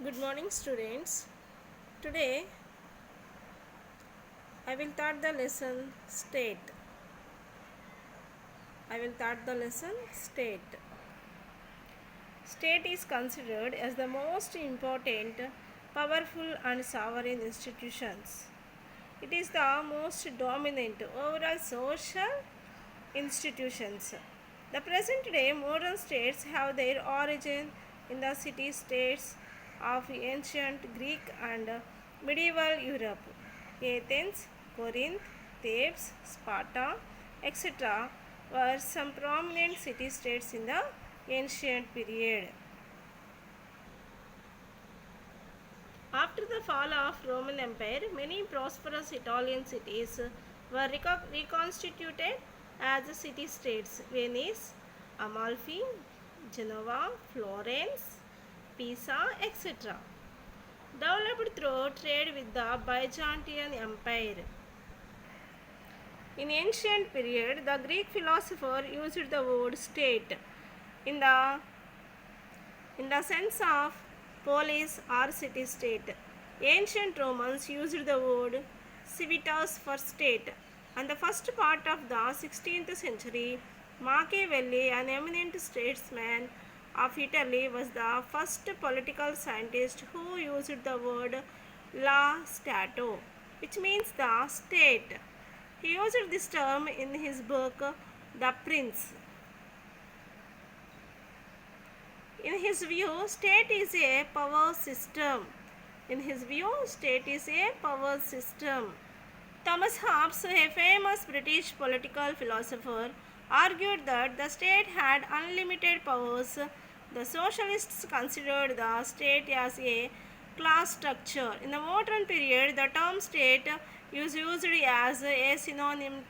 Good morning, students. Today I will start the lesson state. I will start the lesson state. State is considered as the most important, powerful and sovereign institutions. It is the most dominant overall social institutions. The present day modern states have their origin in the city states of ancient Greek and medieval Europe. Athens, Corinth, Thebes, Sparta, etc. were some prominent city states in the ancient period. After the fall of Roman Empire, many prosperous Italian cities were reconstituted as city-states. Venice, Amalfi, Genoa, Florence, Pisa, etc. Developed through trade with the Byzantine Empire. In ancient period, the Greek philosopher used the word state in the sense of polis or city state. Ancient Romans used the word civitas for state, and the first part of the 16th century, Machiavelli, an eminent statesman of Italy, was the first political scientist who used the word la stato, which means the state. He used this term in his book The Prince. In his view, state is a power system. Thomas Hobbes, a famous British political philosopher, argued that the state had unlimited powers. The socialists considered the state as a class structure. In the modern period, the term state is used as a synonym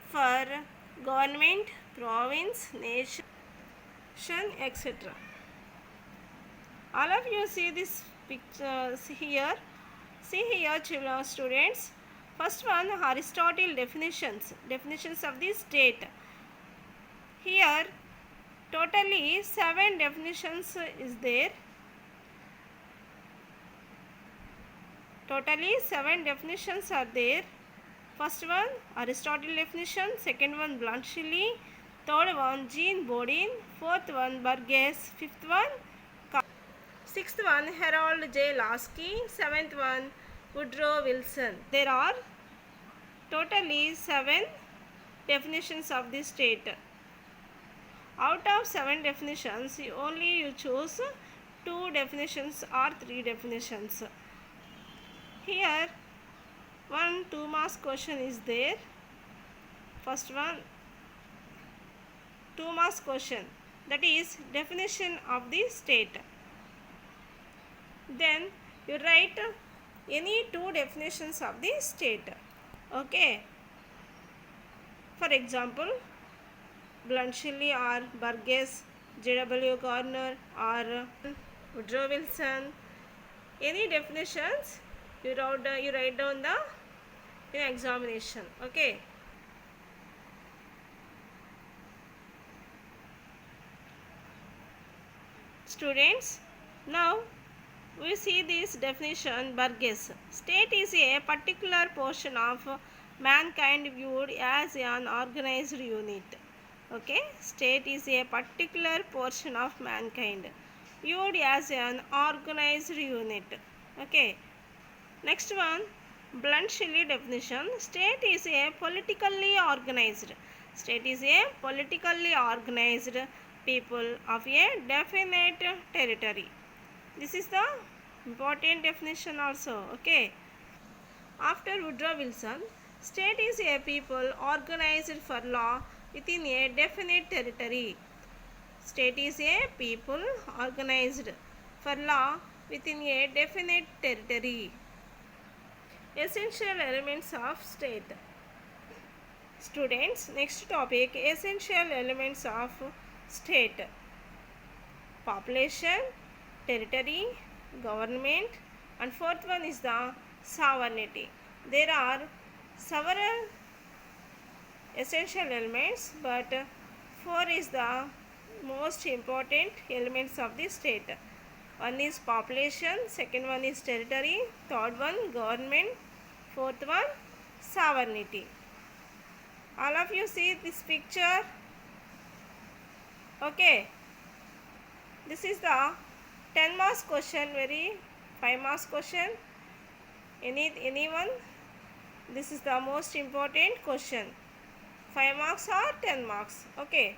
for government, province, nation, etc. All of you see this picture here. See here, children, students. First one, Aristotle definitions of the state. Here totally 7 definitions is there. Totally 7 definitions are there. First one, Aristotle definition. Second one, Blunt-Shelley. Third one, Jean Bodin. Fourth one, Burgess. Fifth one, sixth one, Harold J. Lasky. Seventh one, Woodrow Wilson. There are totally 7 definitions of the state. Out of 7 definitions, you choose 2 definitions or 3 definitions. Here, 1 2-mark question is there. First one, 2-mark question, that is definition of the state. Then you write any 2 definitions of the state. Okay. For example, Blunt-Shelley or Burgess, J.W. Garner or Woodrow Wilson. Any definitions you write down in examination. Okay. Students, now we see this definition. Burgess. State is a particular portion of mankind viewed as an organized unit. Okay, state is a particular portion of mankind viewed as an organized unit. Okay, next one, Blunt-Shelley definition. State is a politically organized. State is a politically organized people of a definite territory. This is the important definition also. Okay. After Woodrow Wilson, state is a people organized for law within a definite territory. State is a people organized for law within a definite territory. Essential elements of state. Students, next topic, essential elements of state. Population, territory, government, and fourth one is the sovereignty. There are several essential elements, but 4 is the most important elements of the state. One is population, second one is territory, third one government, fourth one sovereignty. All of you see this picture? Okay. This is the 10 marks question, very 5 marks question. Anyone? This is the most important question. 5 marks or 10 marks. Okay.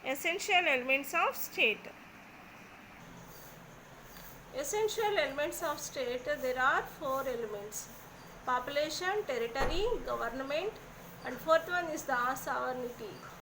Essential elements of state. Essential elements of state, there are 4 elements: population, territory, government, and fourth one is the sovereignty.